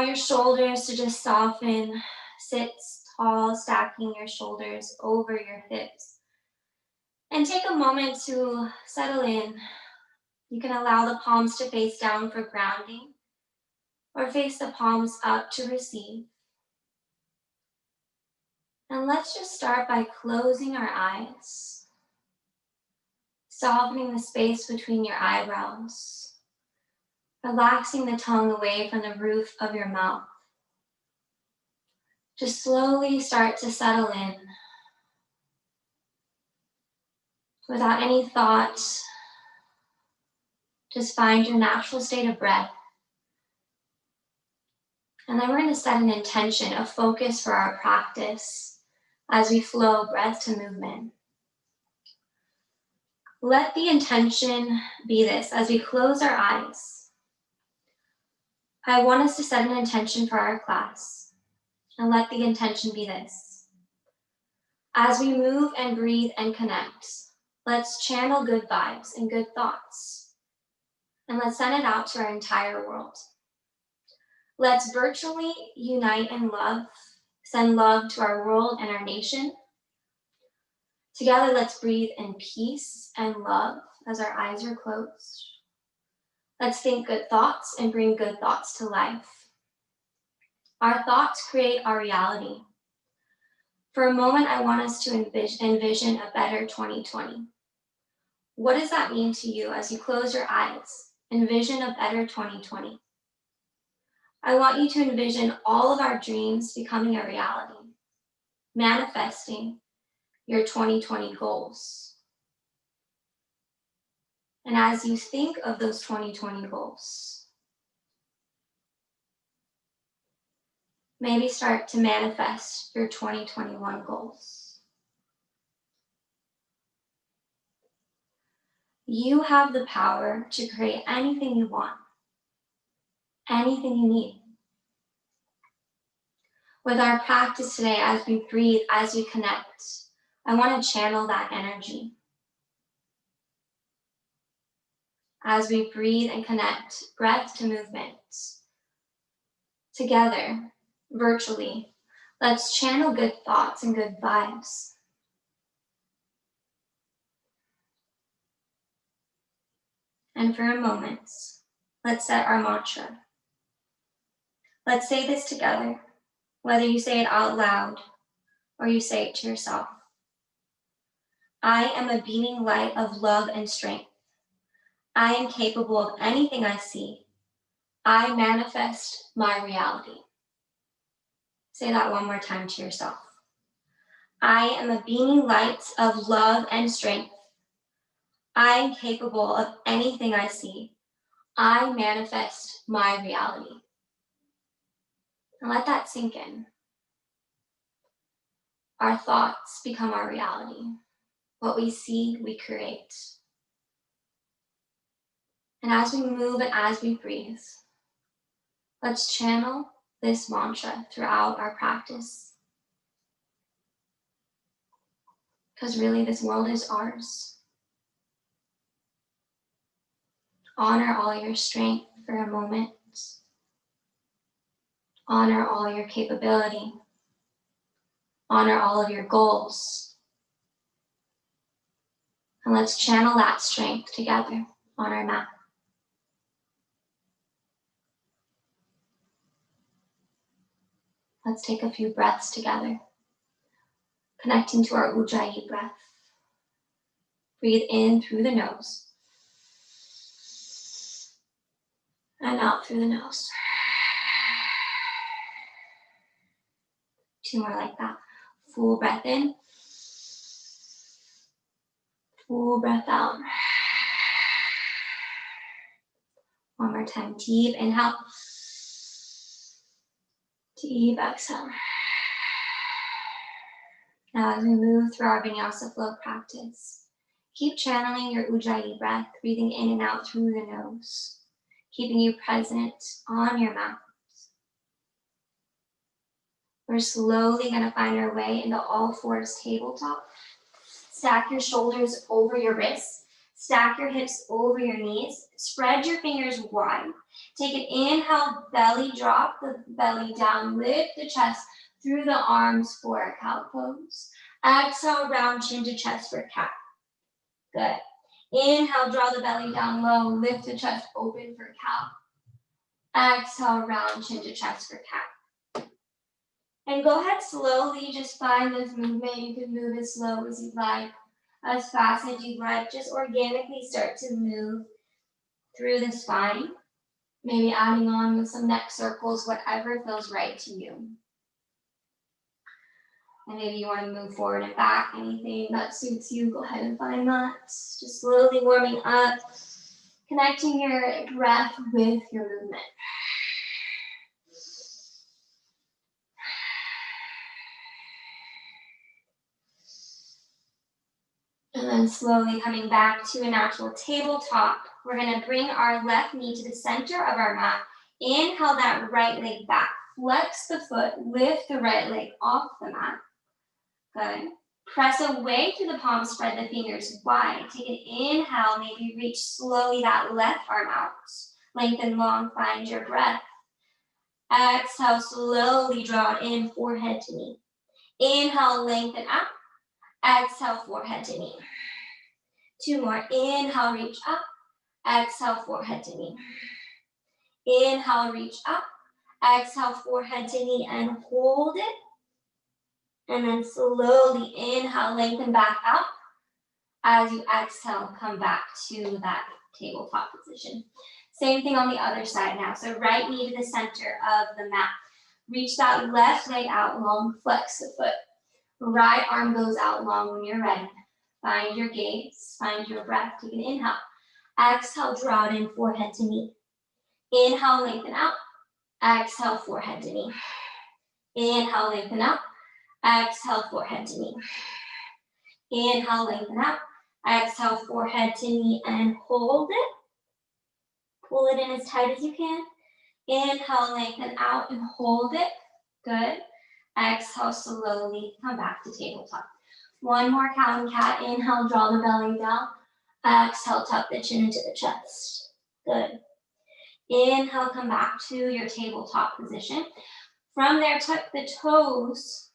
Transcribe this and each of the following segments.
your shoulders to just soften, sit tall, stacking your shoulders over your hips. And take a moment to settle in. You can allow the palms to face down for grounding or face the palms up to receive. And let's just start by closing our eyes, softening the space between your eyebrows, relaxing the tongue away from the roof of your mouth. Just slowly start to settle in without any thought. Just find your natural state of breath. And then we're going to set an intention, a focus for our practice as we flow breath to movement. Let the intention be this: as we close our eyes, I want us to set an intention for our class. And let the intention be this: as we move and breathe and connect, let's channel good vibes and good thoughts. And let's send it out to our entire world. Let's virtually unite in love, send love to our world and our nation. Together, let's breathe in peace and love as our eyes are closed. Let's think good thoughts and bring good thoughts to life. Our thoughts create our reality. For a moment, I want us to envision a better 2020. What does that mean to you as you close your eyes? Envision a better 2020. I want you to envision all of our dreams becoming a reality, manifesting your 2020 goals. And as you think of those 2020 goals, maybe start to manifest your 2021 goals. You have the power to create anything you want, anything you need. With our practice today, as we breathe, as we connect, I want to channel that energy. As we breathe and connect, breath to movement, together, virtually, let's channel good thoughts and good vibes. And for a moment, let's set our mantra. Let's say this together, whether you say it out loud or you say it to yourself. I am a beaming light of love and strength. I am capable of anything I see. I manifest my reality. Say that one more time to yourself. I am a beaming light of love and strength. I am capable of anything I see. I manifest my reality. And let that sink in. Our thoughts become our reality. What we see, we create. And as we move and as we breathe, let's channel this mantra throughout our practice. Because really, this world is ours. Honor all your strength for a moment. Honor all your capability. Honor all of your goals. And let's channel that strength together on our mat. Let's take a few breaths together, connecting to our Ujjayi breath. Breathe in through the nose and out through the nose. 2 more like that. Full breath in, full breath out. 1 more time, deep inhale, deep exhale. Now as we move through our Vinyasa flow practice, keep channeling your Ujjayi breath, breathing in and out through the nose, keeping you present on your mat. We're slowly going to find our way into all fours tabletop. Stack your shoulders over your wrists. Stack your hips over your knees. Spread your fingers wide. Take an inhale, belly drop the belly down. Lift the chest through the arms for a cow pose. Exhale, round chin to chest for cat. Good. Inhale, draw the belly down low. Lift the chest open for cow. Exhale, round chin to chest for cat. And go ahead slowly, just find this movement. You can move as slow as you'd like, as fast as you'd like. Just organically start to move through the spine. Maybe adding on with some neck circles, whatever feels right to you. And maybe you want to move forward and back, anything that suits you, go ahead and find that. Just slowly warming up, connecting your breath with your movement. And then slowly coming back to a natural tabletop. We're gonna bring our left knee to the center of our mat. Inhale that right leg back. Flex the foot, lift the right leg off the mat. Good. Press away through the palms, spread the fingers wide. Take an inhale, maybe reach slowly that left arm out. Lengthen long, find your breath. Exhale, slowly draw it in, forehead to knee. Inhale, lengthen up. Exhale, forehead to knee. Two more. Inhale, reach up. Exhale, forehead to knee. Inhale, reach up. Exhale, forehead to knee, and hold it. And then slowly inhale, lengthen back up. As you exhale, come back to that tabletop position. Same thing on the other side now. So right knee to the center of the mat. Reach that left leg out long, flex the foot. Right arm goes out long when you're ready. Find your gaze, find your breath. Take an inhale. Exhale, draw it in, forehead to knee. Inhale, lengthen out. Exhale, forehead to knee. Inhale, lengthen out. Exhale, forehead to knee. Inhale, lengthen out. Exhale, forehead to knee, and hold it. Pull it in as tight as you can. Inhale, lengthen out and hold it. Good. Exhale, slowly come back to tabletop. One more cow and cat. Inhale, draw the belly down. Exhale, tuck the chin into the chest. Good. Inhale, come back to your tabletop position. From there, tuck the toes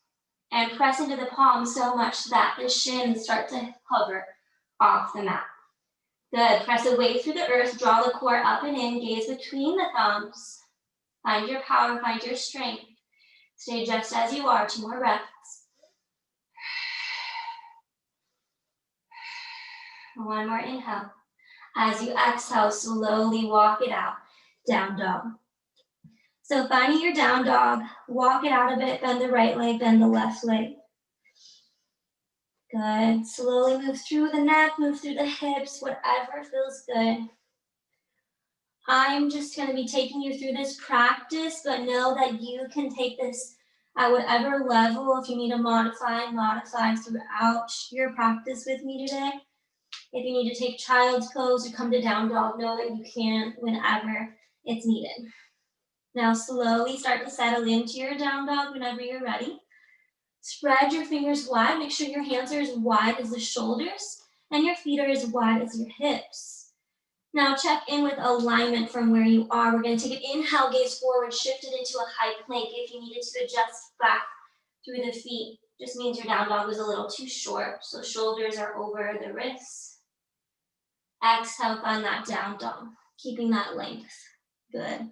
and press into the palms so much that the shins start to hover off the mat. Good. Press away through the earth. Draw the core up and in. Gaze between the thumbs. Find your power. Find your strength. Stay just as you are. Two more breaths. One more inhale. As you exhale, slowly walk it out. Down dog. So finding your down dog, walk it out a bit, bend the right leg, bend the left leg. Good. Slowly move through the neck, move through the hips, whatever feels good. I'm just going to be taking you through this practice, but know that you can take this at whatever level. If you need to modify throughout your practice with me today. If you need to take child's pose or come to down dog, know that you can whenever it's needed. Now slowly start to settle into your down dog whenever you're ready. Spread your fingers wide. Make sure your hands are as wide as the shoulders and your feet are as wide as your hips. Now check in with alignment from where you are. We're going to take an inhale, gaze forward, shift it into a high plank. If you needed to adjust back through the feet, just means your down dog was a little too short. So shoulders are over the wrists. Exhale, find that down dog, keeping that length. Good.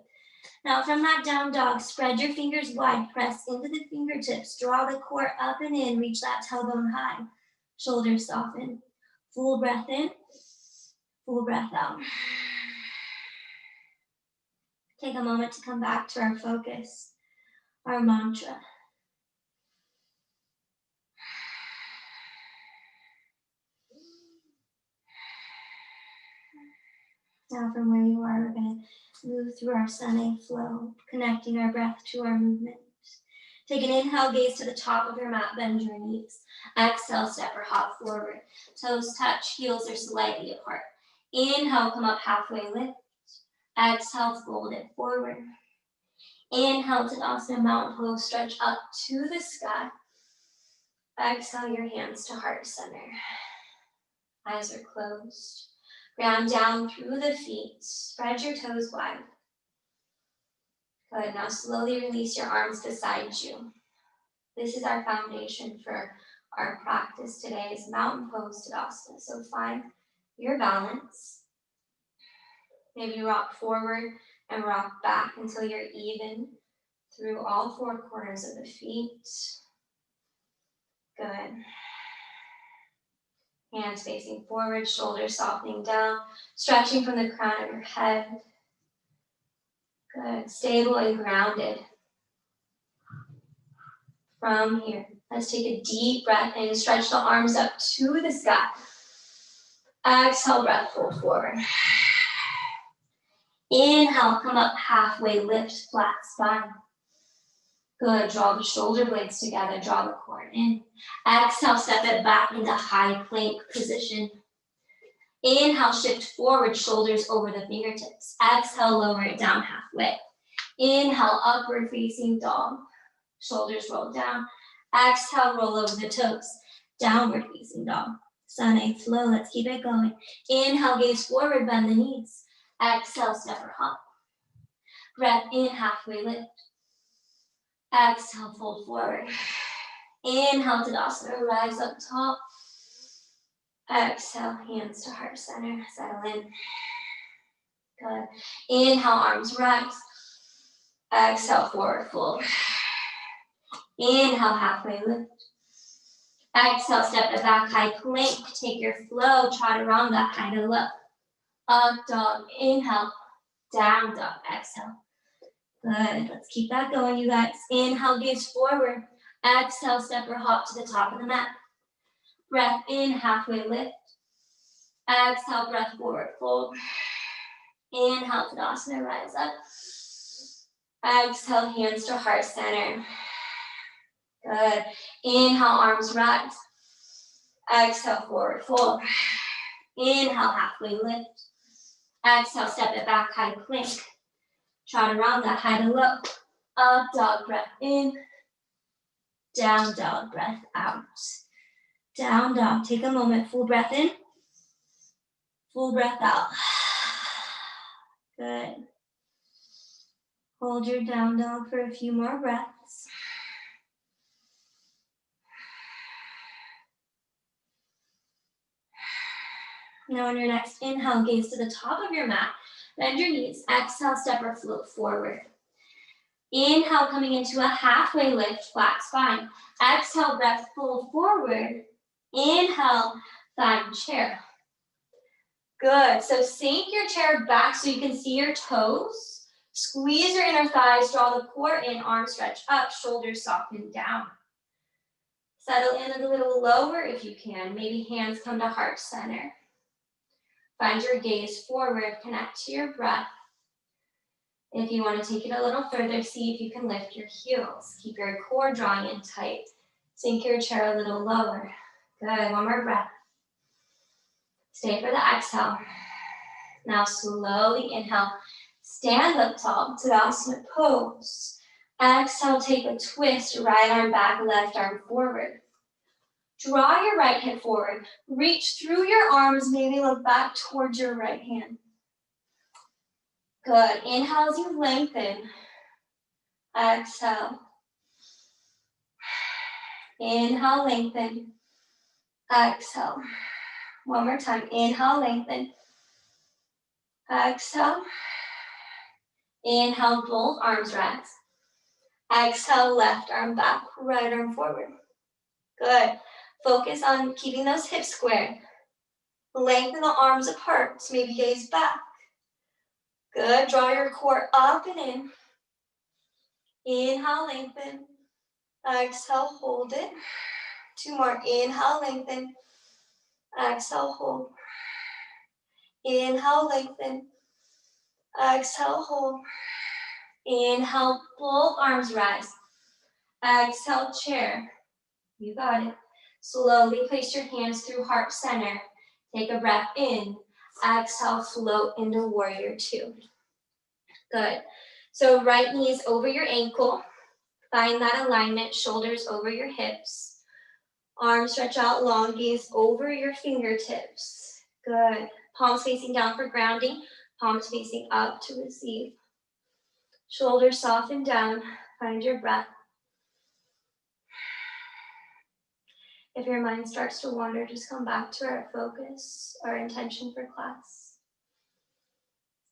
Now from that down dog, spread your fingers wide, press into the fingertips, draw the core up and in, reach that tailbone high. Shoulders soften. Full breath in, full breath out. Take a moment to come back to our focus, our mantra. Now from where you are, we're going to move through our Sane flow, connecting our breath to our movement. Take an inhale, gaze to the top of your mat, bend your knees. Exhale, step or hop forward. Toes touch, heels are slightly apart. Inhale, come up halfway, lift. Exhale, fold it forward. Inhale, Tadasana, mountain pose, stretch up to the sky. Exhale, your hands to heart center. Eyes are closed. Ground down through the feet. Spread your toes wide. Good. Now slowly release your arms beside you. This is our foundation for our practice today is mountain pose Tadasana. So find your balance. Maybe rock forward and rock back until you're even through all four corners of the feet. Good. Hands facing forward, shoulders softening down, stretching from the crown of your head. Good. Stable and grounded. From here, let's take a deep breath in. Stretch the arms up to the sky. Exhale, breath, fold forward. Inhale, come up halfway, lift, flat spine. Good, draw the shoulder blades together, draw the core in. Exhale, step it back into high plank position. Inhale, shift forward, shoulders over the fingertips. Exhale, lower it down halfway. Inhale, upward facing dog. Shoulders roll down. Exhale, roll over the toes. Downward facing dog. Sun flow, let's keep it going. Inhale, gaze forward, bend the knees. Exhale, step or hop. Breath in, halfway lift. Exhale, fold forward. Inhale, Tadasana, rise up tall. Exhale, hands to heart center, settle in. Good. Inhale, arms rise. Exhale, forward fold. Inhale, halfway lift. Exhale, step it back, high plank. Take your flow, chaturanga, high to low. Up dog, inhale, down dog, exhale. Good, let's keep that going, you guys. Inhale, gaze forward. Exhale, step or hop to the top of the mat. Breath in, halfway lift. Exhale, breath forward, fold. Inhale, Tadasana, rise up. Exhale, hands to heart center. Good. Inhale, arms rise. Exhale, forward fold. Inhale, halfway lift. Exhale, step it back, high plank. Chaturanga, high to low. Up dog, breath in. Down dog, breath out. Down dog, take a moment, full breath in. Full breath out. Good. Hold your down dog for a few more breaths. Now on your next inhale, gaze to the top of your mat. Bend your knees. Exhale, step or float forward. Inhale, coming into a halfway lift, flat spine. Exhale, breath, fold forward. Inhale, find chair. Good. So sink your chair back so you can see your toes. Squeeze your inner thighs, draw the core in, arms stretch up, shoulders soften down. Settle in a little lower if you can. Maybe hands come to heart center. Find your gaze forward, connect to your breath. If you want to take it a little further, see if you can lift your heels. Keep your core drawing in tight. Sink your chair a little lower. Good, one more breath. Stay for the exhale. Now slowly inhale, stand up tall, Tadasana pose. Exhale, take a twist, right arm back, left arm forward. Draw your right hip forward. Reach through your arms, maybe look back towards your right hand. Good. Inhale as you lengthen. Exhale. Inhale, lengthen. Exhale. One more time. Inhale, lengthen. Exhale. Inhale, both arms rise. Exhale, left arm back, right arm forward. Good. Focus on keeping those hips squared. Lengthen the arms apart, so maybe gaze back. Good. Draw your core up and in. Inhale, lengthen. Exhale, hold it. Two more. Inhale, lengthen. Exhale, hold. Inhale, lengthen. Exhale, hold. Inhale, both arms rise. Exhale, chair. You got it. Slowly place your hands through heart center. Take a breath in. Exhale, float into warrior two. Good. So right knee is over your ankle. Find that alignment, shoulders over your hips. Arms stretch out long, gaze over your fingertips. Good. Palms facing down for grounding, palms facing up to receive. Shoulders soften down, find your breath. If your mind starts to wander, just come back to our focus, our intention for class.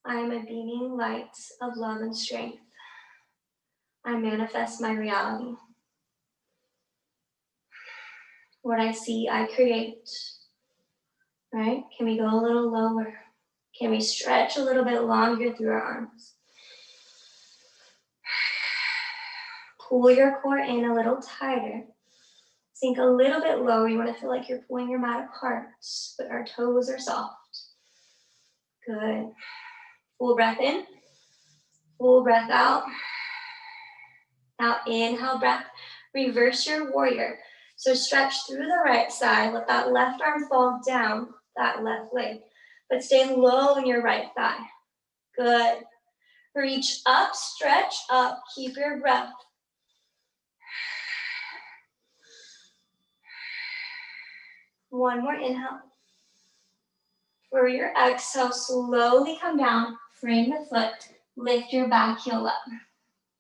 I am a beaming light of love and strength. I manifest my reality. What I see, I create. Right? Can we go a little lower? Can we stretch a little bit longer through our arms? Pull your core in a little tighter. Sink a little bit lower. You want to feel like you're pulling your mat apart, but our toes are soft. Good. Full breath in. Full breath out. Now inhale, breath. Reverse your warrior. So stretch through the right side. Let that left arm fall down, that left leg. But stay low in your right thigh. Good. Reach up, stretch up. Keep your breath. One more inhale. For your exhale, slowly come down. Frame the foot. Lift your back heel up.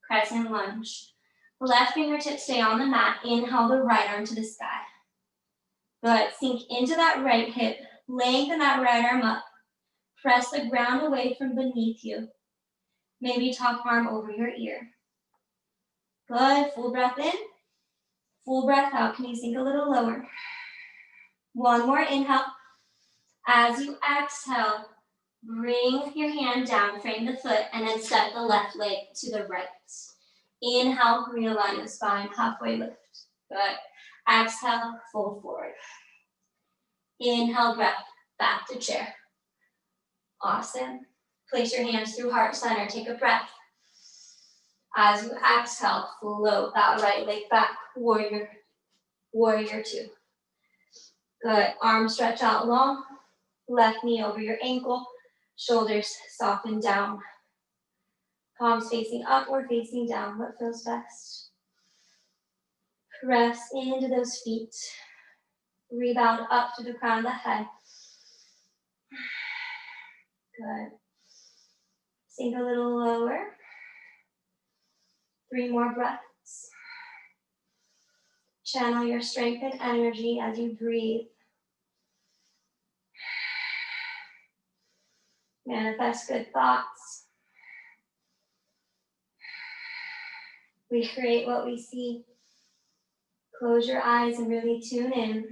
Crescent lunge. Left fingertips stay on the mat. Inhale the right arm to the sky. Good. Sink into that right hip. Lengthen that right arm up. Press the ground away from beneath you. Maybe top arm over your ear. Good. Full breath in. Full breath out. Can you sink a little lower? One more inhale. As you exhale, bring your hand down, frame the foot, and then step the left leg to the right. Inhale, realign the spine, halfway lift. Good. Exhale, fold forward. Inhale, breath, back to chair. Awesome. Place your hands through heart center. Take a breath. As you exhale, float that right leg back. Warrior, warrior two. Good. Arms stretch out long. Left knee over your ankle. Shoulders soften down. Palms facing up or facing down. What feels best? Press into those feet. Rebound up to the crown of the head. Good. Sink a little lower. 3 more breaths. Channel your strength and energy as you breathe. Manifest good thoughts. We create what we see. Close your eyes and really tune in.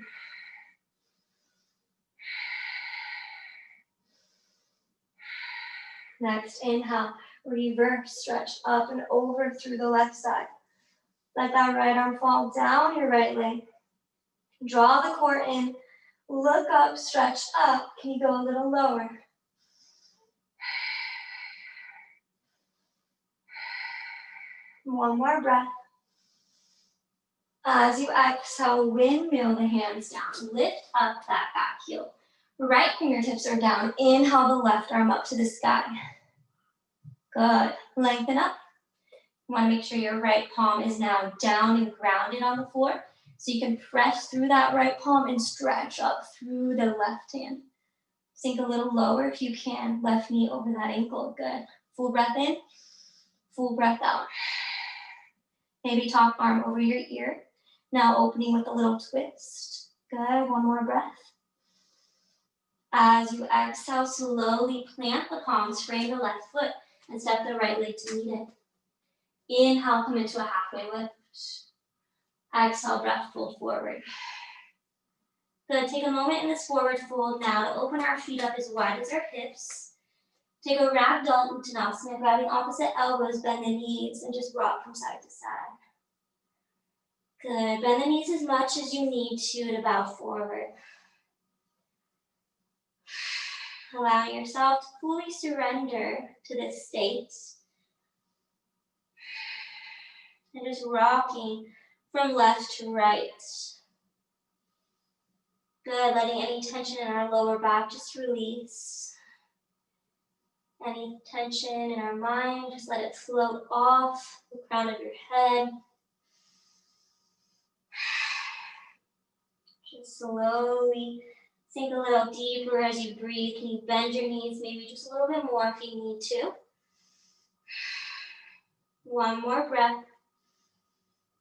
Next, inhale, reverse, stretch up and over through the left side. Let that right arm fall down your right leg. Draw the core in, look up, stretch up. Can you go a little lower? One more breath. As you exhale, windmill the hands down. Lift up that back heel. Right fingertips are down. Inhale the left arm up to the sky. Good. Lengthen up. You want to make sure your right palm is now down and grounded on the floor. So you can press through that right palm and stretch up through the left hand. Sink a little lower if you can. Left knee over that ankle. Good. Full breath in. Full breath out. Maybe top arm over your ear. Now opening with a little twist. Good. One more breath. As you exhale, slowly plant the palms, frame the left foot, and step the right leg to meet it. Inhale, come into a halfway lift. Exhale, breath, fold forward. Good. Take a moment in this forward fold now to open our feet up as wide as our hips. Take a ragdoll uttanasana, grabbing opposite elbows, bend the knees, and just rock from side to side. Good. Bend the knees as much as you need to bow forward. Allowing yourself to fully surrender to this state. And just rocking from left to right. Good. Letting any tension in our lower back just release. Any tension in our mind, just let it float off the crown of your head. Just slowly Sink a little deeper as you breathe. Can you bend your knees maybe just a little bit more if you need to? One more breath.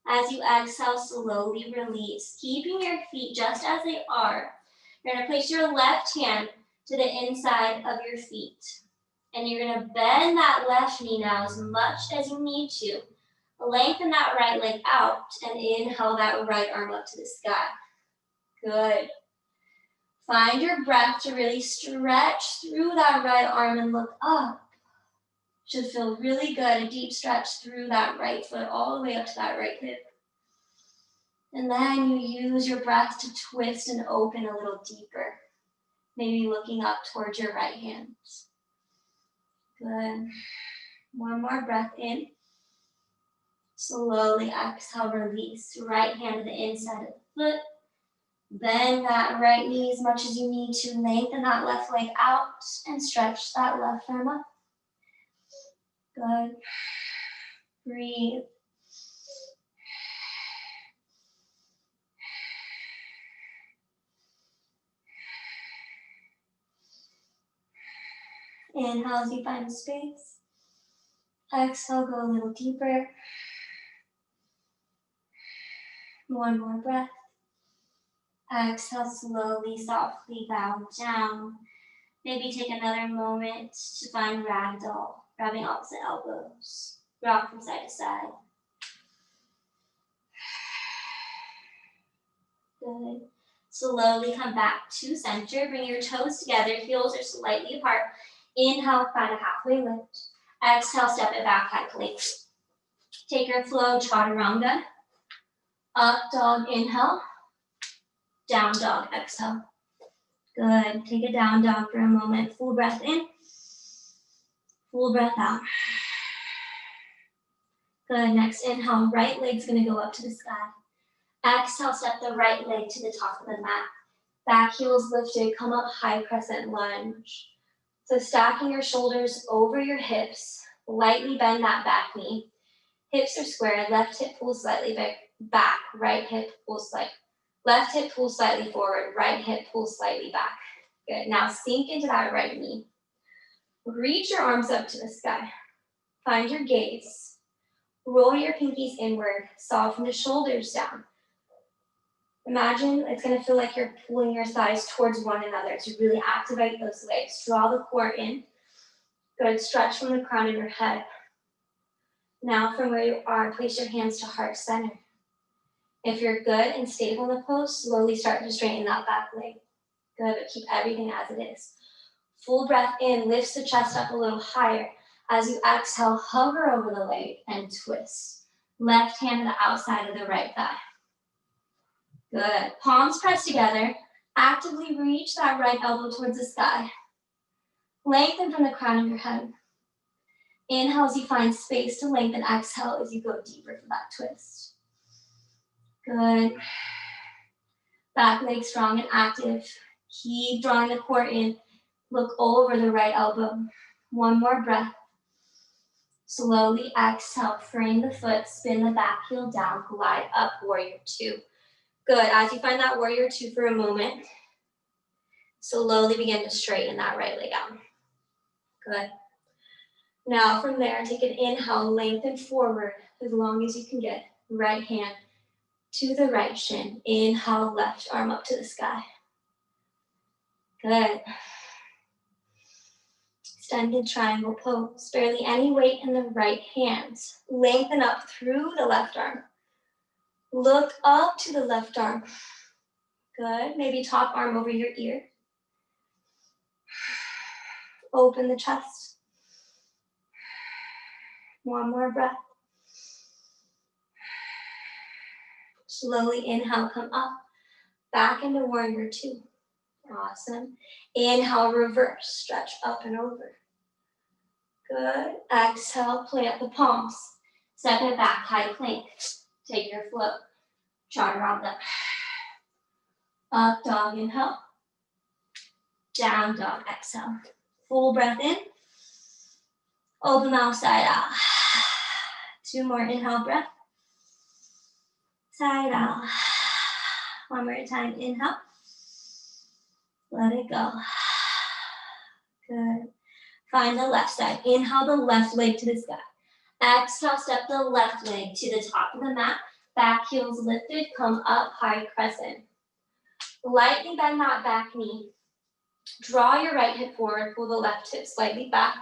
As you exhale, slowly release, keeping your feet just as they are. You're going to place your left hand to the inside of your feet. And you're going to bend that left knee now as much as you need to. Lengthen that right leg out and inhale that right arm up to the sky. Good. Find your breath to really stretch through that right arm and look up. Should feel really good, a deep stretch through that right foot all the way up to that right hip. And then you use your breath to twist and open a little deeper. Maybe looking up towards your right hand. Good. One more breath in. Slowly exhale, release. Right hand to the inside of the foot. Bend that right knee as much as you need to. Lengthen that left leg out and stretch that left arm up. Good. Breathe. Inhale as you find space. Exhale, go a little deeper. One more breath. Exhale, slowly, softly bow down. Maybe take another moment to find ragdoll, grabbing opposite elbows. Rock from side to side. Good. Slowly come back to center. Bring your toes together. Heels are slightly apart. Inhale, find a halfway lift. Exhale, step it back, high plank. Take your flow, chaturanga. Up dog, inhale. Down dog, exhale. Good. Take a down dog for a moment. Full breath in. Full breath out. Good. Next inhale, right leg's gonna go up to the sky. Exhale, step the right leg to the top of the mat. Back heels lifted, come up high crescent lunge. So stacking your shoulders over your hips, lightly bend that back knee. Hips are square, left hip pulls slightly back, right hip pulls slightly. Left hip pulls slightly forward, right hip pulls slightly back. Good, now sink into that right knee. Reach your arms up to the sky. Find your gaze. Roll your pinkies inward, soften the shoulders down. Imagine it's gonna feel like you're pulling your thighs towards one another to really activate those legs. Draw the core in. Good, stretch from the crown of your head. Now from where you are, place your hands to heart center. If you're good and stable in the pose, slowly start to straighten that back leg. Good, but keep everything as it is. Full breath in, lifts the chest up a little higher. As you exhale, hover over the leg and twist. Left hand to the outside of the right thigh. Good. Palms pressed together. Actively reach that right elbow towards the sky. Lengthen from the crown of your head. Inhale as you find space to lengthen. Exhale as you go deeper for that twist. Good. Back leg strong and active. Keep drawing the core in. Look over the right elbow. One more breath. Slowly exhale. Frame the foot. Spin the back heel down. Glide up, warrior two. Good. As you find that warrior two for a moment, slowly begin to straighten that right leg out. Good. Now from there, take an inhale, lengthen forward as long as you can get. Right hand to the right shin. Inhale, left arm up to the sky. Good. Extended triangle pose. Barely any weight in the right hand. Lengthen up through the left arm. Look up to the left arm. Good. Maybe top arm over your ear. Open the chest. One more breath. Slowly inhale, come up. Back into warrior two. Awesome. Inhale, reverse. Stretch up and over. Good. Exhale, play up the palms. Step it back, high plank. Take your float. Chaturanga. Up dog, inhale. Down dog, exhale. Full breath in. Open mouth, side out. Two more inhale breath. Side out. One more time, inhale. Let it go. Good. Find the left side. Inhale the left leg to the sky. Exhale, step the left leg to the top of the mat. Back heels lifted, come up, high crescent. Lightly bend that back knee. Draw your right hip forward, pull the left hip slightly back.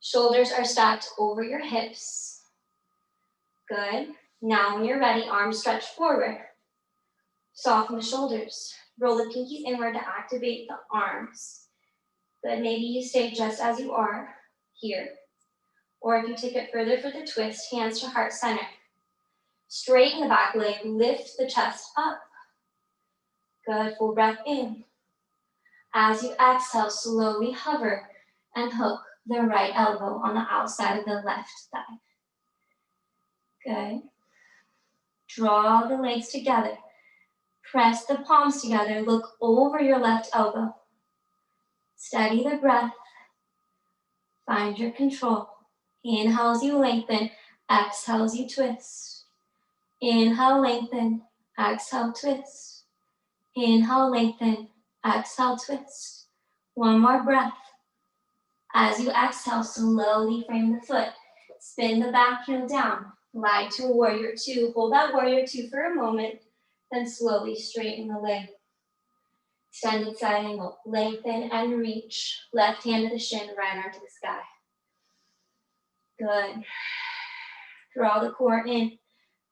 Shoulders are stacked over your hips. Good. Now when you're ready, arms stretch forward. Soften the shoulders. Roll the pinkies inward to activate the arms. Good. Maybe you stay just as you are here. Or if you take it further for the twist, hands to heart center. Straighten the back leg, lift the chest up. Good. Full breath in. As you exhale, slowly hover and hook the right elbow on the outside of the left thigh. Good. Draw the legs together. Press the palms together. Look over your left elbow. Steady the breath. Find your control. Inhale as you lengthen. Exhale as you twist. Inhale, lengthen. Exhale, twist. Inhale, lengthen. Exhale, twist. One more breath. As you exhale, slowly frame the foot. Spin the back heel down. Glide to a warrior two. Hold that warrior two for a moment. Then slowly straighten the leg. Extended side angle. Lengthen and reach. Left hand to the shin, right arm to the sky. Good. Draw the core in.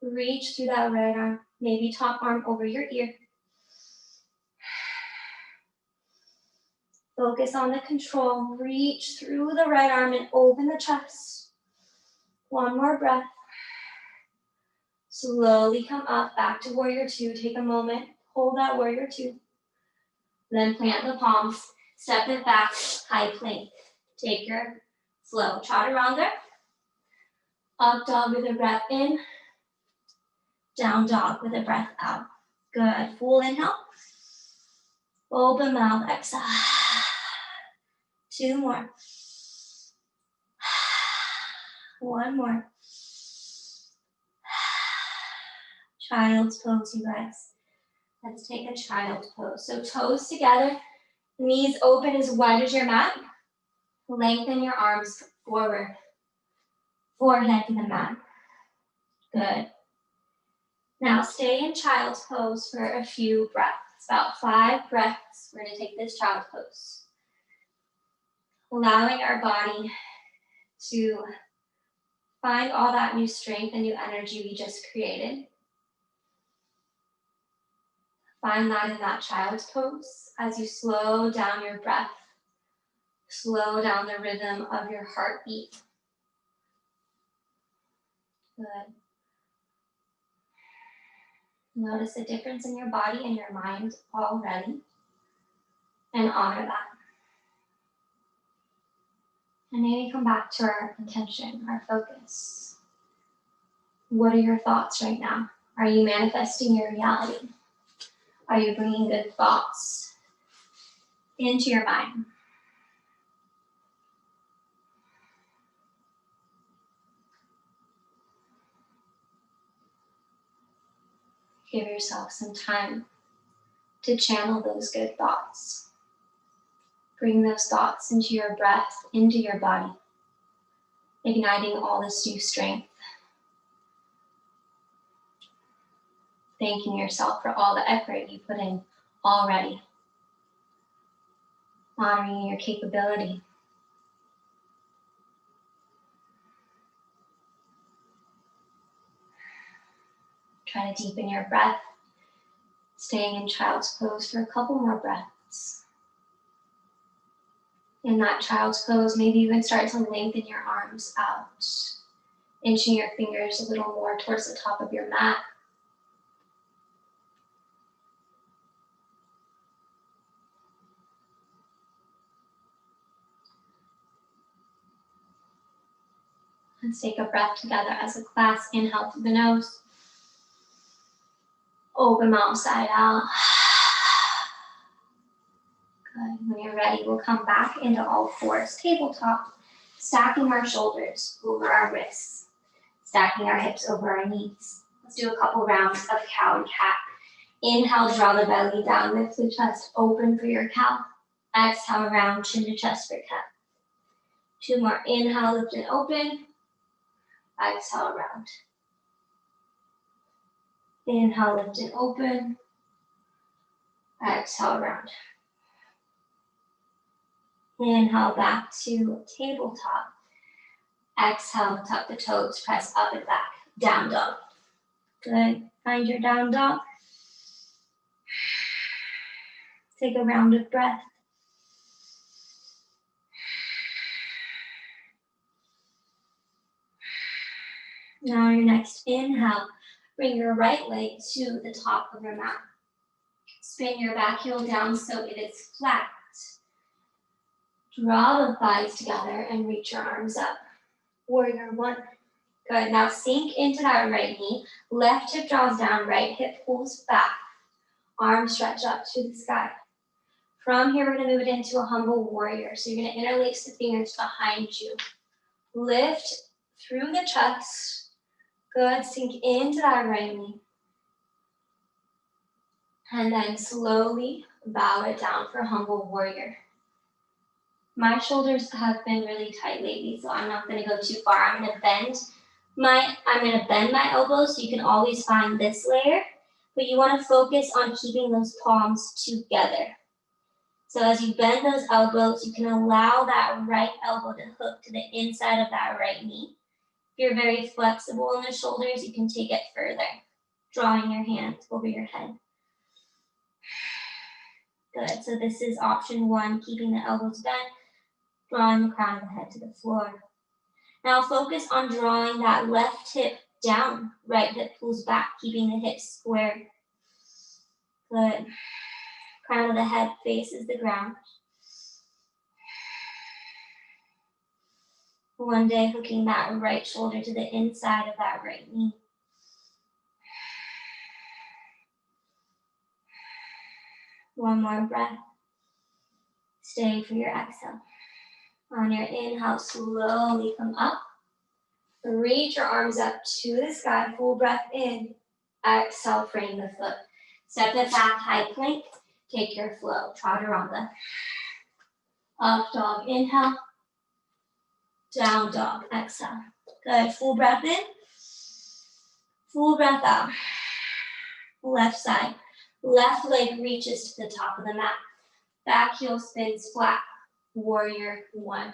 Reach through that right arm. Maybe top arm over your ear. Focus on the control. Reach through the right arm and open the chest. One more breath. Slowly come up, back to warrior two. Take a moment. Hold that warrior two. Then plant the palms. Step it back, high plank. Take your flow. Chaturanga. Up dog with a breath in. Down dog with a breath out. Good. Full inhale. Open mouth. Exhale. Two more. One more. Child's pose, you guys. Let's take a child's pose. So toes together, knees open as wide as your mat. Lengthen your arms forward. Forehead to the mat. Good. Now stay in child's pose for a few breaths. About 5 breaths. We're going to take this child's pose. Allowing our body to find all that new strength and new energy we just created. Find that in that child's pose as you slow down your breath. Slow down the rhythm of your heartbeat. Good. Notice the difference in your body and your mind already, and honor that. And maybe come back to our intention, our focus. What are your thoughts right now? Are you manifesting your reality? Are you bringing good thoughts into your mind? Give yourself some time to channel those good thoughts. Bring those thoughts into your breath, into your body, igniting all this new strength. Thanking yourself for all the effort you put in already. Honoring your capability. Try to deepen your breath, staying in child's pose for a couple more breaths. In that child's pose, maybe you can start to lengthen your arms out, inching your fingers a little more towards the top of your mat. Let's take a breath together as a class. Inhale through the nose. Open mouth side out. Good. When you're ready, we'll come back into all fours. Tabletop. Stacking our shoulders over our wrists. Stacking our hips over our knees. Let's do a couple rounds of cow and cat. Inhale, draw the belly down, lift the chest open for your cow. Exhale, round chin to chest for cat. 2 more. Inhale, lift and open. Exhale, round. Inhale, lift and open. Exhale, round. Inhale, back to tabletop. Exhale, tuck the toes, press up and back. Down dog. Good. Find your down dog. Take a round of breath. Now your next inhale, bring your right leg to the top of your mat. Spin your back heel down so it is flat. Draw the thighs together and reach your arms up. Warrior one. Good. Now sink into that right knee. Left hip draws down, right hip pulls back. Arms stretch up to the sky. From here, we're going to move it into a humble warrior. So you're going to interlace the fingers behind you. Lift through the chest. Good. Sink into that right knee. And then slowly bow it down for humble warrior. My shoulders have been really tight lately, so I'm not going to go too far. I'm going to bend my elbows, so you can always find this layer, but you want to focus on keeping those palms together. So as you bend those elbows, you can allow that right elbow to hook to the inside of that right knee. If you're very flexible in the shoulders, you can take it further, drawing your hands over your head. Good. So this is option one, keeping the elbows bent, drawing the crown of the head to the floor. Now focus on drawing that left hip down, right hip pulls back, keeping the hips square. Good. Crown of the head faces the ground. One day, hooking that right shoulder to the inside of that right knee. One more breath. Stay for your exhale. On your inhale, slowly come up. Reach your arms up to the sky. Full breath in. Exhale, frame the foot. Step it back, high plank. Take your flow. Chaturanga. Up dog, inhale. Down dog, exhale. Good. Full breath in. Full breath out. Left side. Left leg reaches to the top of the mat. Back heel spins flat. Warrior one.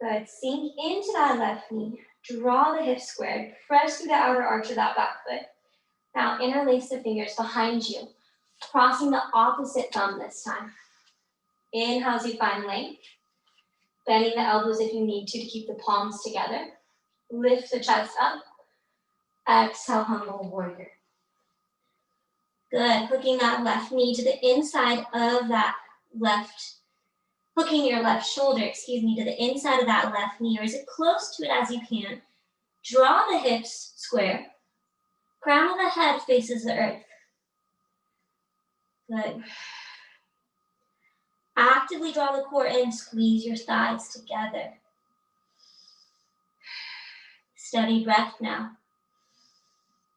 Good. Sink into that left knee. Draw the hips squared. Press through the outer arch of that back foot. Now interlace the fingers behind you, crossing the opposite thumb this time. Inhale as you find length. Bending the elbows if you need to keep the palms together. Lift the chest up. Exhale, humble warrior. Good. Hooking that left knee to the inside of that left, hooking your left shoulder, to the inside of that left knee, or as close to it as you can. Draw the hips square. Crown of the head faces the earth. Good. Actively draw the core in, squeeze your thighs together. Steady breath now.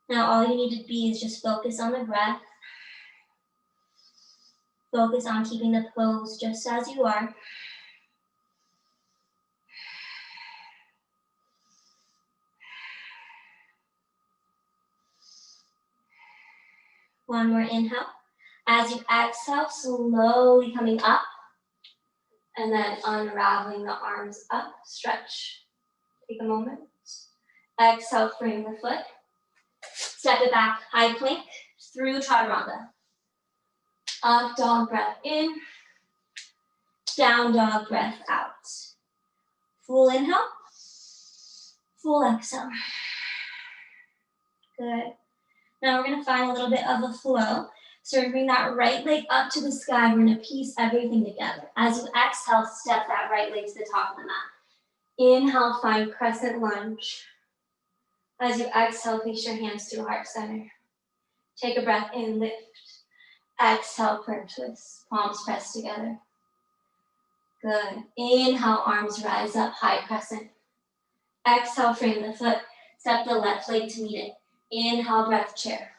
Now all you need to be is just focus on the breath. Focus on keeping the pose just as you are. One more inhale. As you exhale, slowly coming up. And then unraveling the arms up, stretch. Take a moment. Exhale, frame the foot. Step it back, high plank, through chaturanga. Up dog, breath in. Down dog, breath out. Full inhale. Full exhale. Good. Now we're going to find a little bit of a flow. So we're going to bring that right leg up to the sky. We're going to piece everything together. As you exhale, step that right leg to the top of the mat. Inhale, find crescent lunge. As you exhale, face your hands through heart center. Take a breath in, lift. Exhale, prayer twist. Palms pressed together. Good. Inhale, arms rise up, high crescent. Exhale, frame the foot. Step the left leg to meet it. Inhale, breath chair.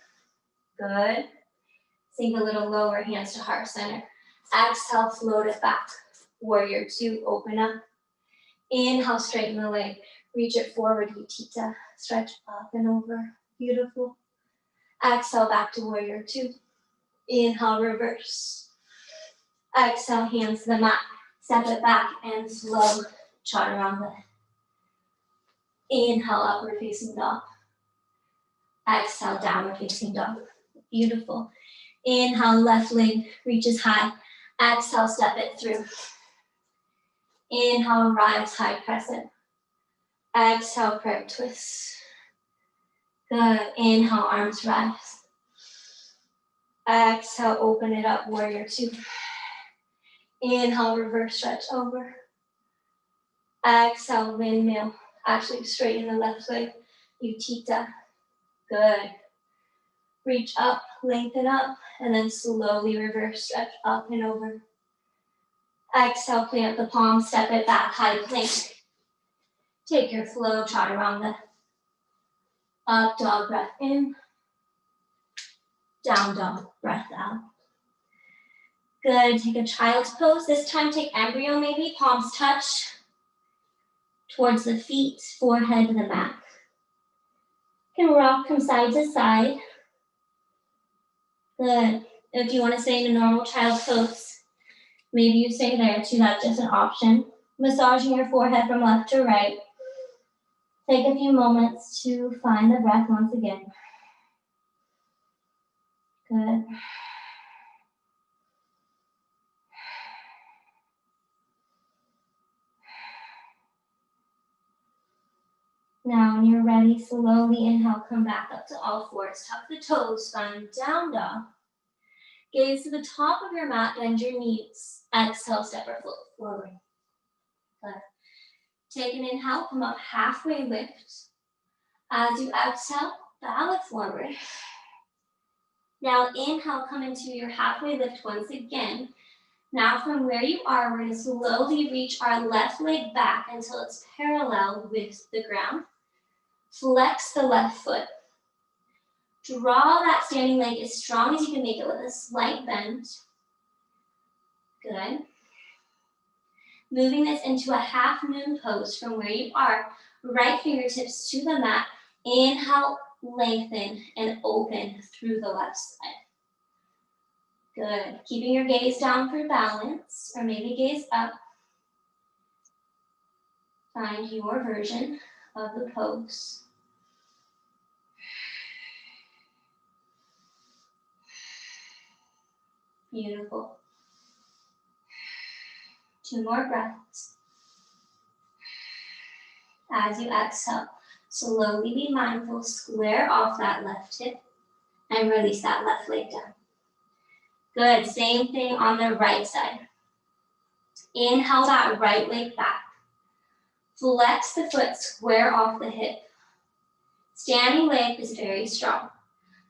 Good. Sink a little lower, hands to heart center. Exhale, float it back. Warrior two, open up. Inhale, straighten the leg. Reach it forward, Utthita. Stretch up and over. Beautiful. Exhale, back to warrior two. Inhale, reverse. Exhale, hands to the mat. Step it back and slow chaturanga. Inhale, upward facing dog. Exhale, downward facing dog. Beautiful. Inhale, left leg reaches high. Exhale, step it through. Inhale, rise, high crescent. Exhale, prayer twist. Good. Inhale, arms rise. Exhale, open it up, warrior two. Inhale, reverse stretch over. Exhale, windmill. Actually, straighten the left leg. Utthita. Good. Reach up, lengthen up, and then slowly reverse stretch up and over. Exhale, plant the palm, step it back, high plank. Take your flow, chaturanga. Up dog, breath in. Down dog, breath out. Good, take a child's pose. This time take embryo maybe, palms touch towards the feet, forehead to the mat. You can rock from side to side. Good. If you want to stay in a normal child's pose, maybe you stay there too, that's just an option. Massaging your forehead from left to right. Take a few moments to find the breath once again. Good. Now, when you're ready, slowly inhale, come back up to all fours. Tuck the toes, find down dog. Gaze to the top of your mat, bend your knees. Exhale, step or float forward. Good. Take an inhale, come up halfway lift. As you exhale, bow it forward. Now inhale, come into your halfway lift once again. Now from where you are, we're going to slowly reach our left leg back until it's parallel with the ground. Flex the left foot. Draw that standing leg as strong as you can make it with a slight bend. Good. Moving this into a half moon pose from where you are. Right fingertips to the mat. Inhale, lengthen and open through the left side. Good. Keeping your gaze down for balance, or maybe gaze up. Find your version of the pose. Beautiful. 2 more breaths. As you exhale, slowly be mindful, square off that left hip and release that left leg down. Good, same thing on the right side. Inhale that right leg back. Flex the foot, square off the hip. Standing leg is very strong.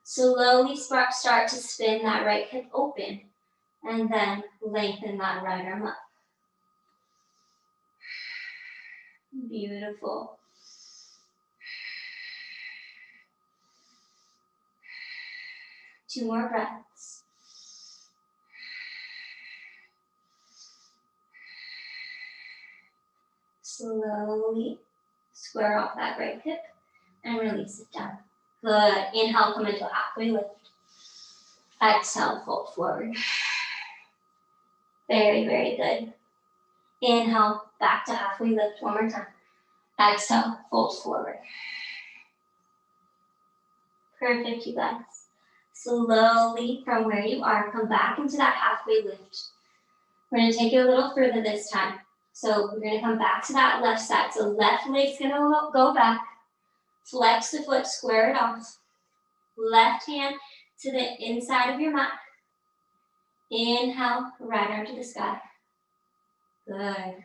Slowly start to spin that right hip open and then lengthen that right arm up. Beautiful. Two more breaths. Slowly square off that right hip and release it down. Good. Inhale, come into a halfway lift. Exhale, fold forward. Very, very good. Inhale, back to halfway lift one more time. Exhale, fold forward. Perfect, you guys. Slowly from where you are, come back into that halfway lift. We're going to take it a little further this time. So we're going to come back to that left side. So left leg's going to go back. Flex the foot, square it off. Left hand to the inside of your mat. Inhale, right arm to the sky. Good.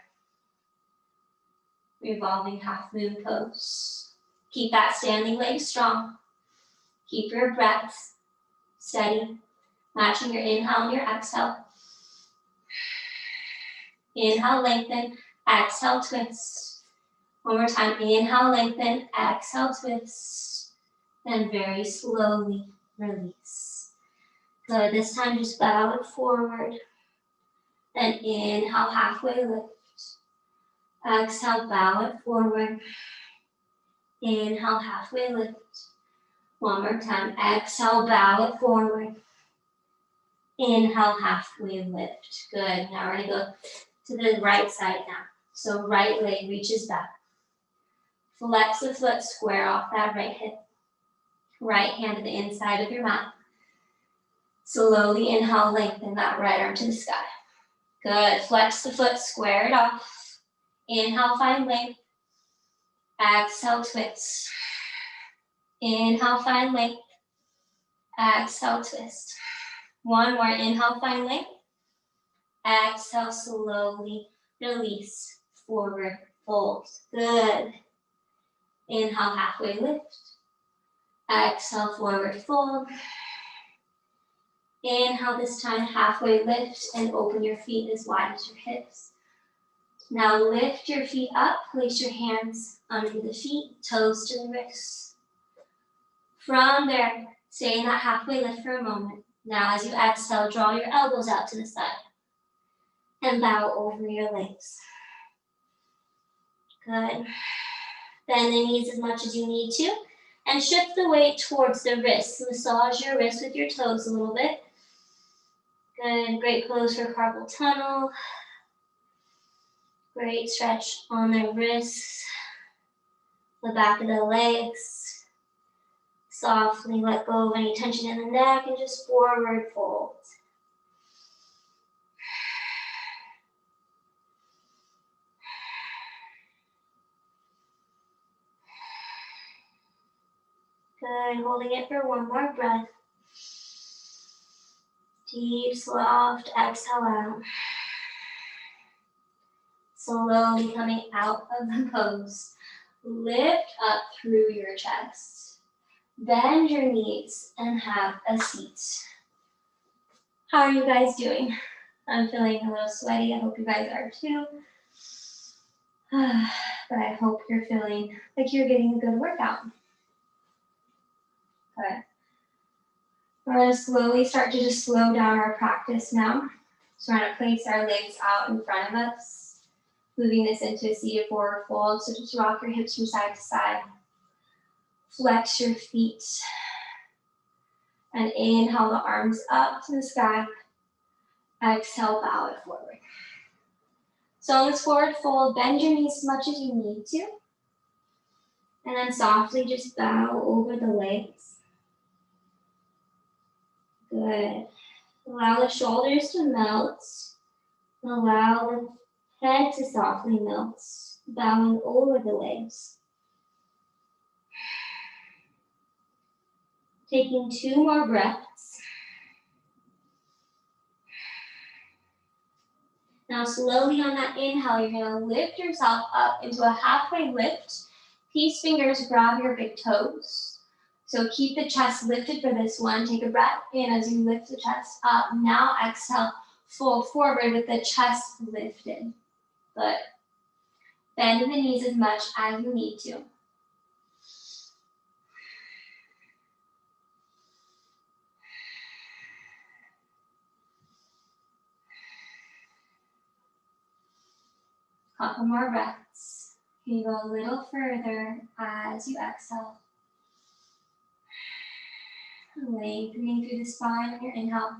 Revolving half moon pose. Keep that standing leg strong. Keep your breaths steady, matching your inhale and your exhale. Inhale, lengthen, exhale, twist. One more time, inhale, lengthen, exhale, twist. Then very slowly release. Good, this time just bow it forward. Then inhale, halfway lift. Exhale, bow it forward. Inhale, halfway lift. One more time. Exhale, bow it forward. Inhale, halfway lift. Good. Now we're going to go to the right side now. So right leg reaches back. Flex the foot, square off that right hip. Right hand to the inside of your mat. Slowly inhale, lengthen that right arm to the sky. Good. Flex the foot, square it off. Inhale, find length. Exhale, twist. Inhale, find length. Exhale, twist. One more. Inhale, find length. Exhale, slowly release. Forward, fold. Good. Inhale, halfway lift. Exhale, forward fold. Inhale, this time halfway lift and open your feet as wide as your hips. Now lift your feet up, place your hands under the feet, toes to the wrists. From there, stay in that halfway lift for a moment. Now as you exhale, draw your elbows out to the side and bow over your legs. Good. Bend the knees as much as you need to and shift the weight towards the wrists. Massage your wrists with your toes a little bit. Good, great pose for carpal tunnel. Great stretch on the wrists, the back of the legs. Softly let go of any tension in the neck and just forward fold. Good, holding it for one more breath. Deep, soft exhale out. Slowly coming out of the pose. Lift up through your chest. Bend your knees and have a seat. How are you guys doing? I'm feeling a little sweaty. I hope you guys are too. But I hope you're feeling like you're getting a good workout. Good. We're going to slowly start to just slow down our practice now. So we're going to place our legs out in front of us, moving this into a seated forward fold. So just rock your hips from side to side. Flex your feet. And inhale the arms up to the sky. Exhale, bow it forward. So on this forward fold, bend your knees as much as you need to. And then softly just bow over the legs. Good. Allow the shoulders to melt. Allow the head to softly melt, bowing over the legs. Taking 2 more breaths. Now slowly on that inhale, you're going to lift yourself up into a halfway lift. Peace fingers grab your big toes. So keep the chest lifted for this one. Take a breath in as you lift the chest up. Now exhale, fold forward with the chest lifted. Good. Bend the knees as much as you need to. Couple more breaths. You go a little further as you exhale. Lengthening through the spine on your inhale.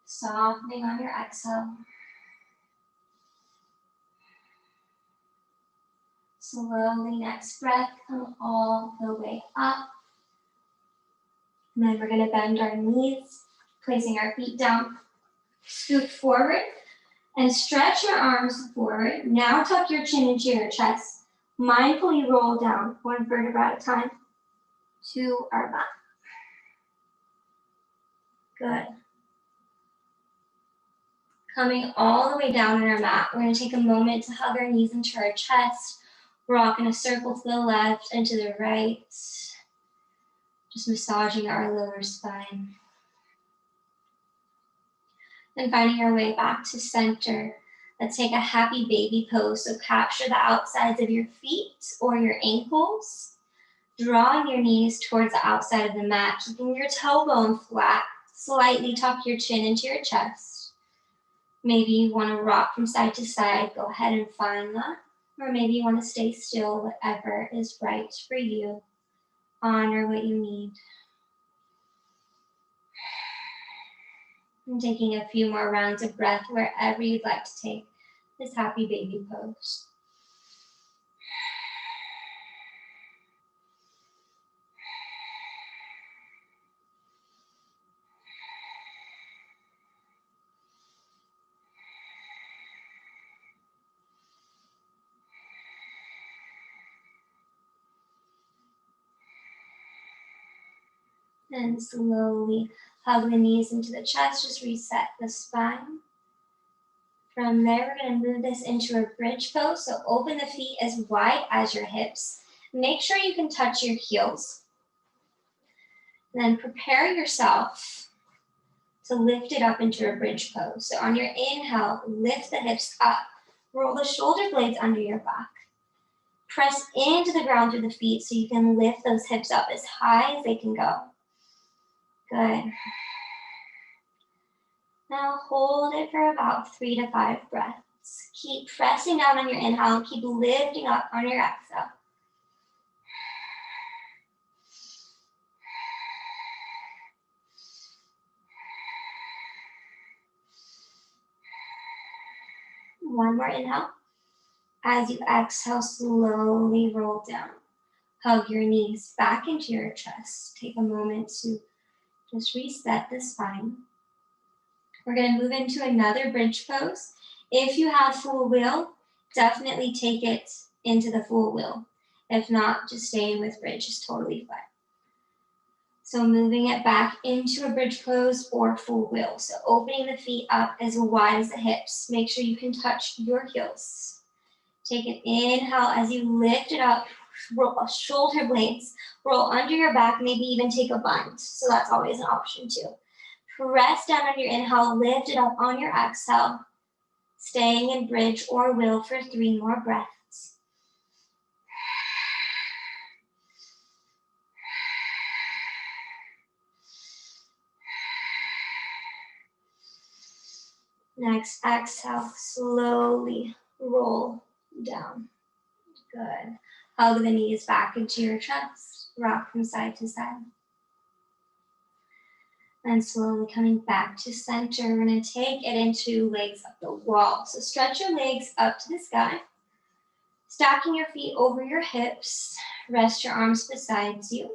Softening on your exhale. Slowly, next breath, come all the way up. And then we're going to bend our knees, placing our feet down. Scoot forward and stretch your arms forward. Now tuck your chin into your chest. Mindfully roll down 1 vertebra at a time to our back. Good. Coming all the way down on our mat, we're going to take a moment to hug our knees into our chest. Rock in a circle to the left and to the right. Just massaging our lower spine. And finding our way back to center. Let's take a happy baby pose. So capture the outsides of your feet or your ankles. Drawing your knees towards the outside of the mat, keeping your tailbone flat. Slightly tuck your chin into your chest. Maybe you want to rock from side to side. Go ahead and find that. Or maybe you want to stay still, whatever is right for you. Honor what you need. And taking a few more rounds of breath wherever you'd like to take this happy baby pose. And slowly hug the knees into the chest, just reset the spine. From there, we're going to move this into a bridge pose. So open the feet as wide as your hips. Make sure you can touch your heels. Then prepare yourself to lift it up into a bridge pose. So on your inhale, lift the hips up. Roll the shoulder blades under your back. Press into the ground through the feet so you can lift those hips up as high as they can go. Good. Now hold it for about 3 to 5 breaths. Keep pressing down on your inhale and keep lifting up on your exhale. One more inhale. As you exhale, slowly roll down. Hug your knees back into your chest. Take a moment to just reset the spine. We're going to move into another bridge pose. If you have full will, definitely take it into the full will. If not, just staying with bridge is totally fine. So moving it back into a bridge pose or full will. So opening the feet up as wide as the hips. Make sure you can touch your heels. Take an inhale as you lift it up. Roll shoulder blades. Roll under your back, maybe even take a bind. So that's always an option too. Press down on your inhale, lift it up on your exhale. Staying in bridge or will for 3 more breaths. Next, exhale, slowly roll down. Good. Hug the knees back into your chest. Rock from side to side. And slowly coming back to center. We're going to take it into legs up the wall. So stretch your legs up to the sky. Stacking your feet over your hips. Rest your arms beside you.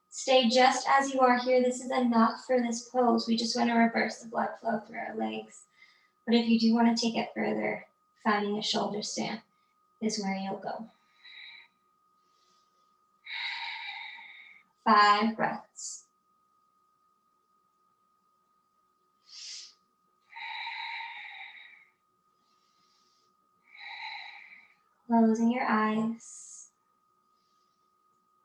Stay just as you are here. This is enough for this pose. We just want to reverse the blood flow through our legs. But if you do want to take it further, finding a shoulder stand is where you'll go. 5 breaths. Closing your eyes.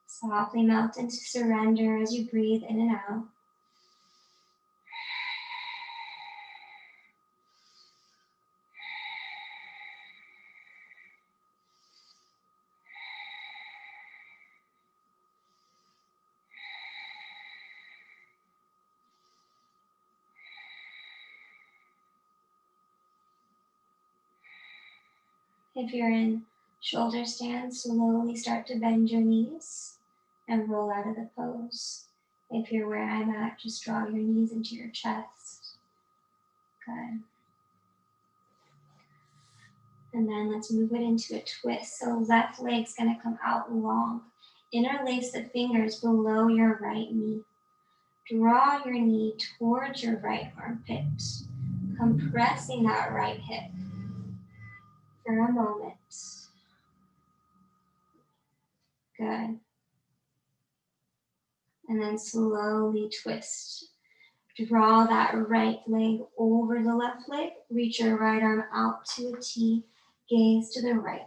Softly melt into surrender as you breathe in and out. If you're in shoulder stand, slowly start to bend your knees and roll out of the pose. If you're where I'm at, just draw your knees into your chest. Good. And then let's move it into a twist. So left leg's gonna come out long. Interlace the fingers below your right knee. Draw your knee towards your right armpit, compressing that right hip for a moment. Good. And then slowly twist. Draw that right leg over the left leg. Reach your right arm out to a T. Gaze to the right.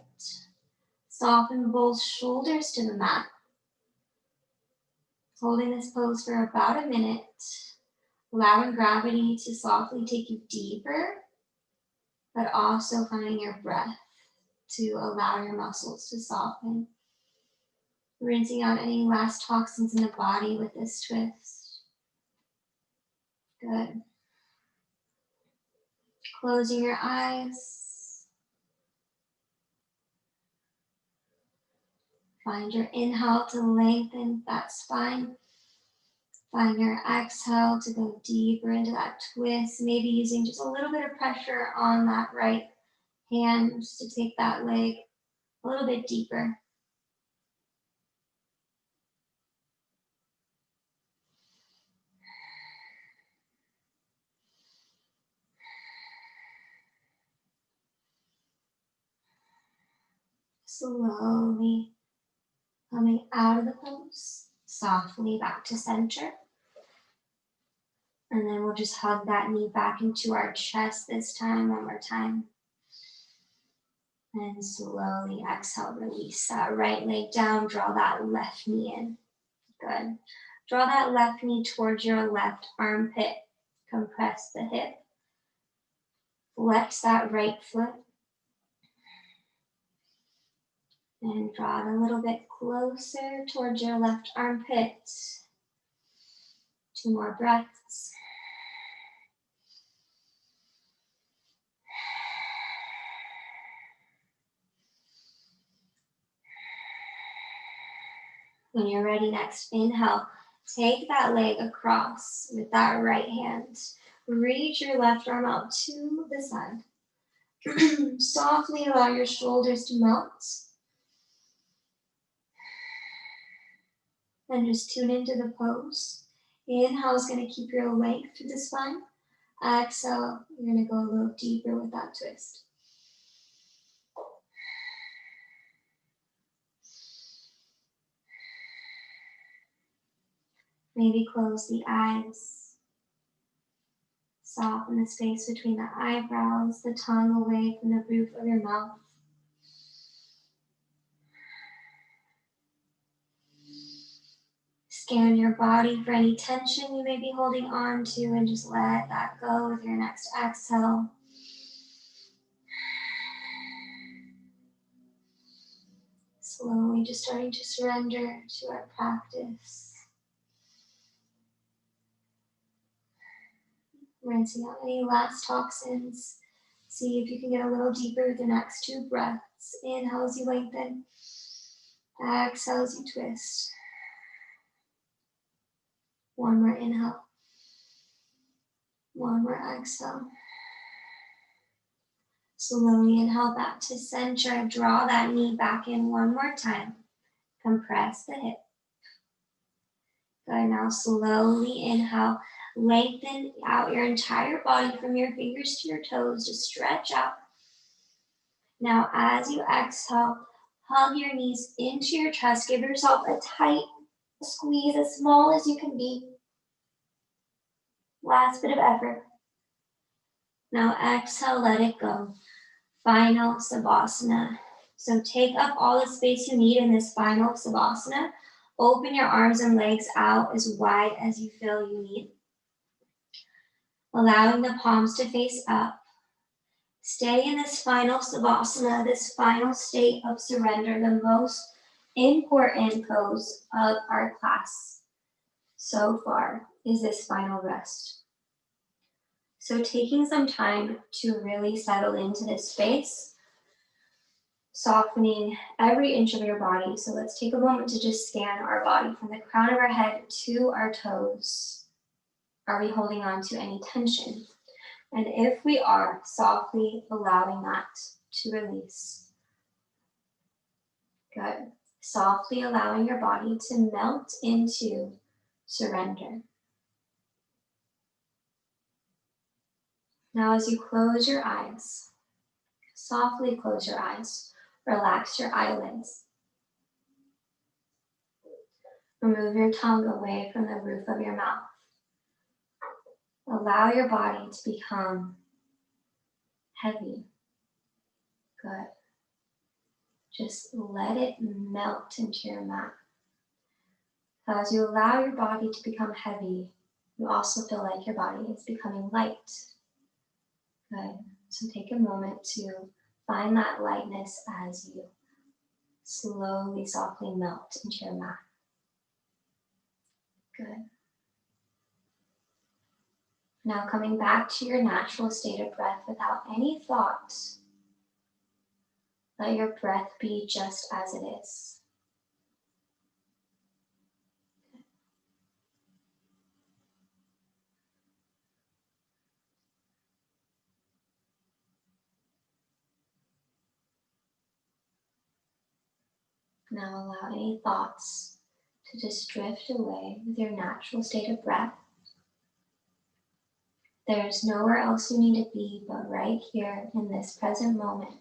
Soften both shoulders to the mat. Holding this pose for about a minute. Allowing gravity to softly take you deeper, but also finding your breath to allow your muscles to soften. Rinsing out any last toxins in the body with this twist. Good. Closing your eyes. Find your inhale to lengthen that spine. Find your exhale to go deeper into that twist, maybe using just a little bit of pressure on that right hand just to take that leg a little bit deeper. Slowly coming out of the pose, softly back to center. And then we'll just hug that knee back into our chest this time, one more time. And slowly exhale, release that right leg down, draw that left knee in. Good. Draw that left knee towards your left armpit. Compress the hip. Flex that right foot. And draw it a little bit closer towards your left armpit. 2 more breaths. When you're ready, next inhale. Take that leg across with that right hand. Reach your left arm out to the side. Softly allow your shoulders to melt. And just tune into the pose. Inhale is going to keep your length through the spine. Exhale, you're going to go a little deeper with that twist. Maybe close the eyes. Soften the space between the eyebrows, the tongue away from the roof of your mouth. Scan your body for any tension you may be holding on to and just let that go with your next exhale. Slowly just starting to surrender to our practice. Rinsing out any last toxins. See if you can get a little deeper with the next 2 breaths. Inhale as you lengthen. Exhale as you twist. 1 more inhale. 1 more exhale. Slowly inhale back to center. Draw that knee back in 1 more time. Compress the hip. Good. Now slowly inhale. Lengthen out your entire body from your fingers to your toes. Just stretch out. Now as you exhale, hug your knees into your chest. Give yourself a tight squeeze, as small as you can be. Last bit of effort. Now exhale, let it go. Final Savasana. So take up all the space you need in this final Savasana. Open your arms and legs out as wide as you feel you need. Allowing the palms to face up. Stay in this final Savasana, this final state of surrender, the most important pose of our class so far is this final rest. So taking some time to really settle into this space, softening every inch of your body. So let's take a moment to just scan our body from the crown of our head to our toes. Are we holding on to any tension? And if we are, softly allowing that to release. Good. Softly allowing your body to melt into surrender. Now as you close your eyes, softly close your eyes, relax your eyelids. Remove your tongue away from the roof of your mouth. Allow your body to become heavy. Good. Just let it melt into your mat. As you allow your body to become heavy, you also feel like your body is becoming light. Good. So take a moment to find that lightness as you slowly, softly melt into your mat. Good. Now coming back to your natural state of breath without any thoughts. Let your breath be just as it is. Now allow any thoughts to just drift away with your natural state of breath. There's nowhere else you need to be but right here in this present moment.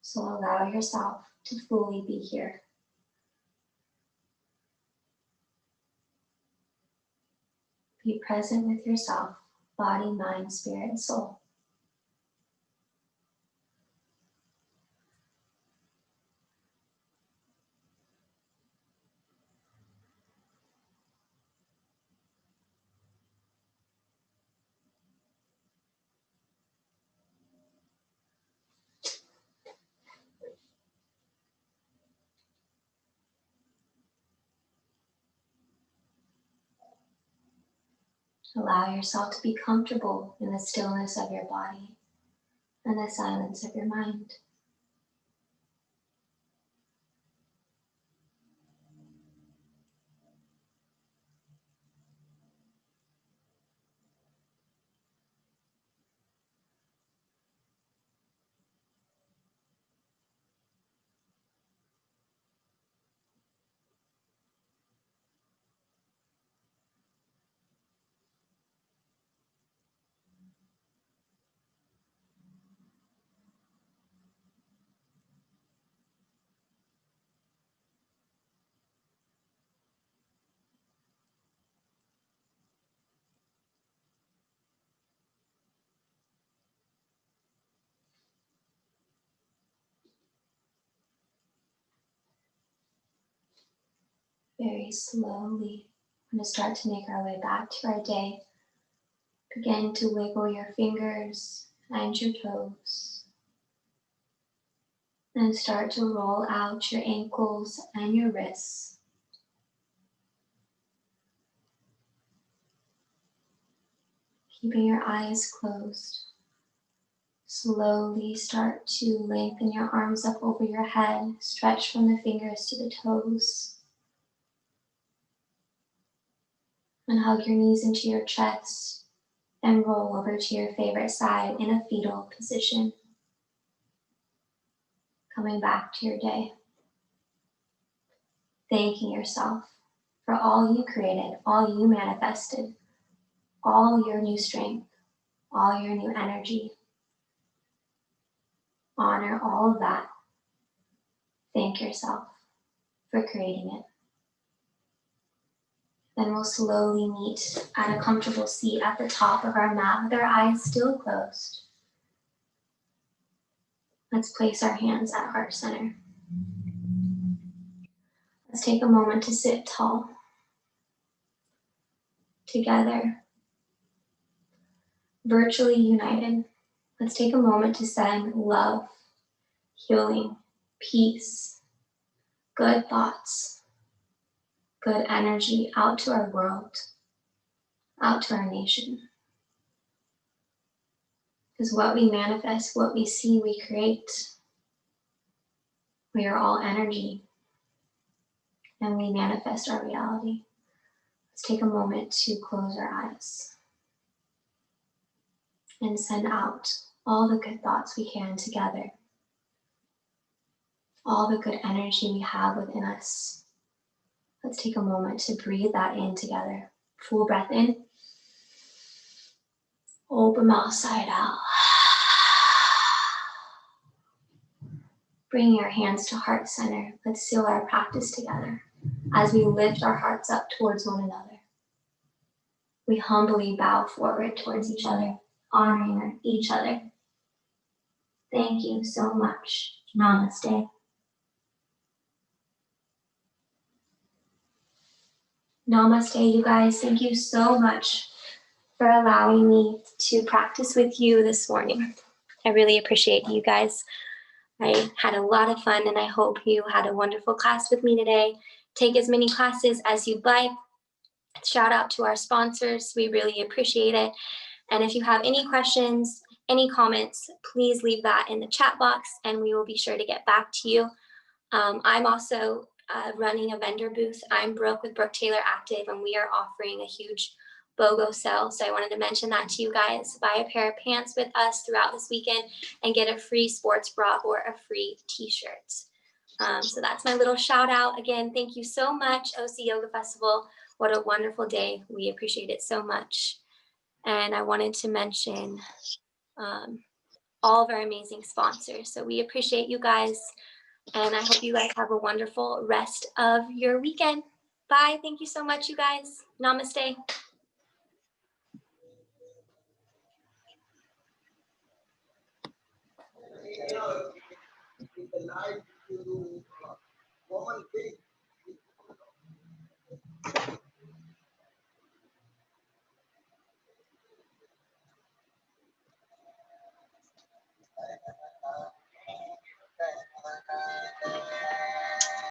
So allow yourself to fully be here. Be present with yourself, body, mind, spirit, and soul. Allow yourself to be comfortable in the stillness of your body and the silence of your mind. Very slowly, we're going to start to make our way back to our day. Begin to wiggle your fingers and your toes. And start to roll out your ankles and your wrists. Keeping your eyes closed. Slowly start to lengthen your arms up over your head. Stretch from the fingers to the toes. And hug your knees into your chest. And roll over to your favorite side in a fetal position. Coming back to your day. Thanking yourself for all you created, all you manifested, all your new strength, all your new energy. Honor all of that. Thank yourself for creating it. Then we'll slowly meet at a comfortable seat at the top of our mat with our eyes still closed. Let's place our hands at heart center. Let's take a moment to sit tall. Together, virtually united. Let's take a moment to send love, healing, peace, good thoughts, good energy out to our world, out to our nation. Because what we manifest, what we see, we create. We are all energy, and we manifest our reality. Let's take a moment to close our eyes and send out all the good thoughts we can together. All the good energy we have within us. Let's take a moment to breathe that in together. Full breath in. Open mouth, side out. Bring your hands to heart center. Let's seal our practice together as we lift our hearts up towards one another. We humbly bow forward towards each other, honoring each other. Thank you so much. Namaste. Namaste, you guys. Thank you so much for allowing me to practice with you this morning. I really appreciate you guys. I had a lot of fun, and I hope you had a wonderful class with me today. Take as many classes as you'd like. Shout out to our sponsors. We really appreciate it. And if you have any questions, any comments, please leave that in the chat box and we will be sure to get back to you. I'm also running a vendor booth. I'm Brooke with Brooke Taylor Active, and we are offering a huge BOGO sale. So I wanted to mention that to you guys. Buy a pair of pants with us throughout this weekend and get a free sports bra or a free t-shirt. So that's my little shout out. Again, thank you so much, OC Yoga Festival. What a wonderful day. We appreciate it so much. And I wanted to mention all of our amazing sponsors. So we appreciate you guys. And I hope you guys have a wonderful rest of your weekend. Bye. Thank you so much, you guys. Namaste. It's a life to common thing.